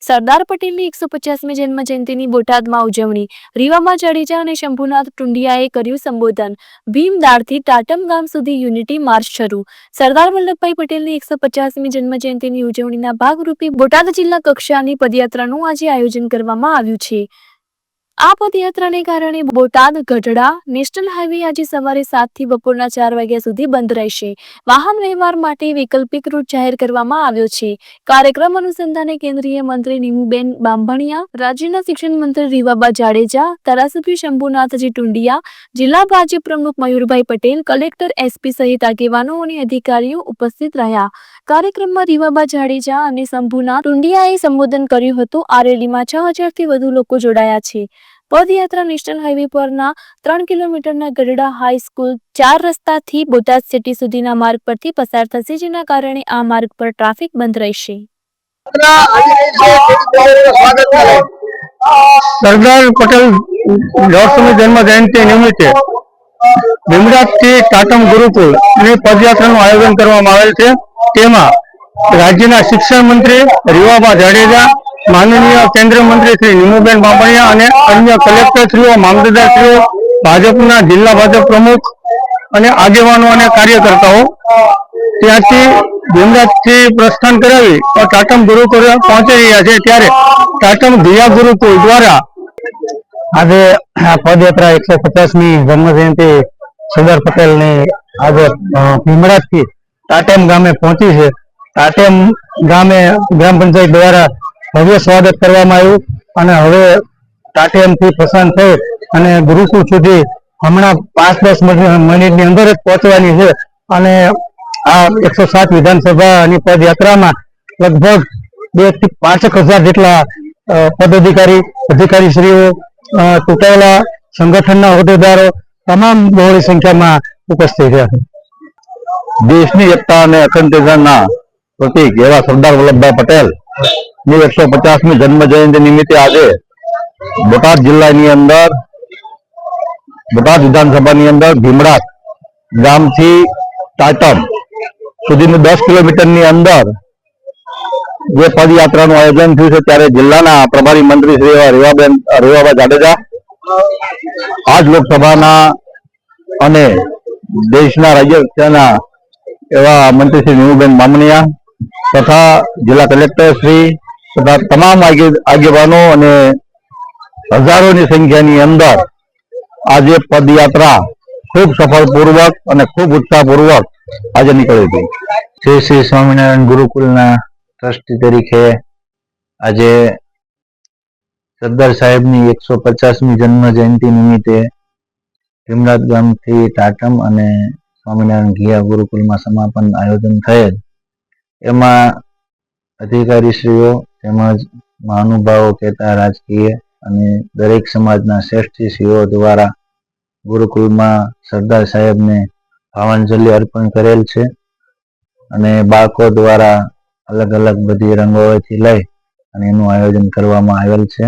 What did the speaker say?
સરદાર પટેલની 150મી જન્મ જયંતિની બોટાદમાં ઉજવણી. રીવાબા જાડેજા અને શંભુનાથ ટુંડિયાએ કર્યું સંબોધન. ભીમદાળથી ટાટમ ગામ સુધી યુનિટી માર્ચ શરૂ. સરદાર વલ્લભભાઈ પટેલની 150મી જન્મ જયંતિની ઉજવણીના ભાગરૂપે બોટાદ જિલ્લા કક્ષાની પદયાત્રાનું આજે આયોજન કરવામાં આવ્યું છે. આ પદયાત્રાને કારણે બોટાદ ગઢડા નેશનલ હાઈવે આજે સવારે 7 થી બપોરના 4 વાગ્યા સુધી બંધ રહેશે. વાહન વ્યવહાર માટે વૈકલ્પિક રૂટ જાહેર કરવામાં આવ્યો છે. કાર્યક્રમ અનુસંધાને કેન્દ્રીય મંત્રી નીમુબેન બાંભણિયા, રાજ્યના શિક્ષણ મંત્રી રીવાબા જાડેજા, ધારાસભ્ય શંભુનાથજી ટુંડિયા, જિલ્લા ભાજપ પ્રમુખ મયુરભાઈ પટેલ, કલેક્ટર એસપી સહિત આગેવાનો અને અધિકારીઓ ઉપસ્થિત રહ્યા. કાર્યક્રમમાં રીવાબા જાડેજા અને શંભુનાથ ટુંડિયાએ સંબોધન કર્યું હતું. આ રેલીમાં 6000 થી વધુ લોકો જોડાયા છે. પદયાત્રા નેશનલ હાઈવે પરના 3 કિલોમીટરના ગઢડા હાઈસ્કૂલ 4 રસ્તાથી બોટાદ સિટી સુધીના માર્ગ પરથી પસાર થશે, જેના કારણે આ માર્ગ પર ટ્રાફિક બંધ રહેશે. સરદાર પટેલ 150મી જન્મ જયંતિ નિમિત્તે ભીમરાજથી ટાટમ ગુરુકુળ ની પદયાત્રાનું આયોજન કરવામાં આવેલ છે. તેમાં રાજ્યના શિક્ષણ મંત્રી રીવાબા જાડેજા, માનનીય કેન્દ્રીય મંત્રી શ્રી નીમુબેન બાંભણિયા અને અન્ય કલેક્ટરશ્રીઓ, મામલતદારશ્રીઓ, ભાજપના જિલ્લા ભાજપ પ્રમુખ અને આગેવાનો અને કાર્યકર્તાઓ ત્યાંથી ભીમરાજથી પ્રસ્થાન કરાવી ટાટમ ગુરુકુળ પહોંચી રહ્યા છે. ત્યારે ટાટમ દિયા ગુરુકુળ દ્વારા આજે આ પદયાત્રા 150મી જન્મ જયંતિ સરદાર પટેલની આજે ભીમરાજથી ટાટેમ ગામે પહોંચી છે. ટાટેમ ગામે ગ્રામ પંચાયત દ્વારા ભવ્ય સ્વાગત કરવામાં આવ્યું અને હવે ટાટેમથી પ્રસ્થાન થઈ અને ગુરુકુળ સુધી હમણાં 5-10 મિનિટની અંદર જ પહોંચવાની છે. અને આ 107 વિધાનસભાની પદયાત્રામાં લગભગ 2 થી 5,000 જેટલા અધિકારીશ્રીઓ, ચૂંટાયેલા સંગઠનના હોદ્દેદારો તમામ બહોળી સંખ્યામાં ઉપસ્થિત રહ્યા છે. દેશની એકતા અને અખંડતાના પ્રતીક એવા સરદાર વલ્લભભાઈ પટેલ ની 150મી જન્મ જયંતિ નિમિત્તે આજે બોટાદ જિલ્લાની અંદર બોટાદ વિધાનસભાની અંદર ભીમરાજ ગામથી ટાટમ સુધીનું 10 કિલોમીટરની અંદર જે પદયાત્રાનું આયોજન થયું છે, ત્યારે જિલ્લાના પ્રભારી મંત્રી શ્રી રીવાબા જાડેજા, આજ લોકસભાના અને દેશના રાજ્ય કક્ષાના એવા મંત્રી શ્રી નીમુબેન બાંભણિયા તથા જિલ્લા કલેક્ટર શ્રી તથા તમામ આગેવાનો અને હજારોની સંખ્યાની અંદર આજે પદયાત્રા ખૂબ સફળપૂર્વક અને ખૂબ ઉત્સાહપૂર્વક આજે નીકળી હતી. શ્રી સ્વામિનારાયણ ગુરુકુલના ટ્રસ્ટી તરીકે આજે સરદાર સાહેબની 150મી જન્મ જયંતિ નિમિત્તે ભીમરાજ ગામથી ટાટમ અને સ્વામિનારાયણ ઘિયા ગુરુકુલમાં સમાપન આયોજન થયેલ. એમાં અધિકારીશ્રીઓ તેમજ મહાનુભાવો, કહેતા રાજકીય અને દરેક સમાજના શ્રેષ્ઠીશ્રીઓ દ્વારા ગુરુકુલમાં સરદાર સાહેબને ભાવાંજલિ અર્પણ કરેલ છે અને બાળકો દ્વારા અલગ અલગ બધી રંગોળીથી લઈ અને એનું આયોજન કરવામાં આવેલ છે.